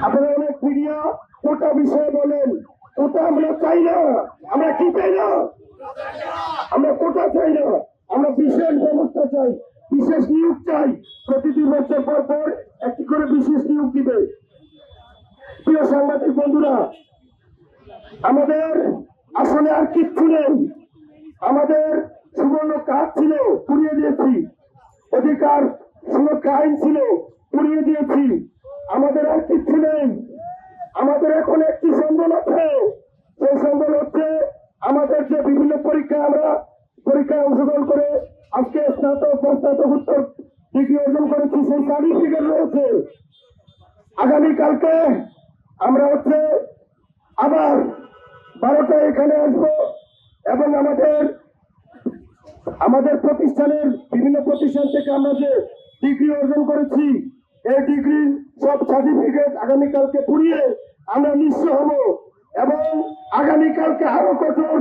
আপনারা অনেক মিডিয়া কোটা বিষয়ে বলেন, কোটা আমরা চাই না। আমরা কি চাই না? আমরা কোটা চাই না, আমরা বিশেষ ব্যবস্থা চাই, বিশেষ নিয়োগ চাই। প্রতি 2 বছর পর পর একটি করে বিশেষ নিয়োগ দিবে। প্রিয় সাংবাদিক বন্ধুরা, আমাদের আসলে আর কিচ্ছু নেই। আমাদের সুবর্ণ কাজ ছিল, পুড়িয়ে দিয়েছি। অধিকার সুরক্ষা আইন ছিল, পুড়িয়ে দিয়েছি। আমাদের আর কিচ্ছু নেই। আমাদের এখন একটি সম্বল আছে। সেই সম্বল হচ্ছে আমাদের যে বিভিন্ন পরীক্ষায় অংশগ্রহণ করে আজকে স্নাতক বা স্নাতকোত্তর ডিগ্রি অর্জন করেছি, সেই সার্টিফিকেট রয়েছে। আগামীকালকে আমরা আবার 12টায় এখানে আসবো এবং আমাদের প্রতিষ্ঠানের বিভিন্ন প্রতিষ্ঠান থেকে আমরা যে ডিগ্রি অর্জন করেছি, এই ডিগ্রি সব সার্টিফিকেট আগামীকালকে পুড়িয়ে আমরা নিঃস্ব হব এবং আগামীকালকে আরো কঠোর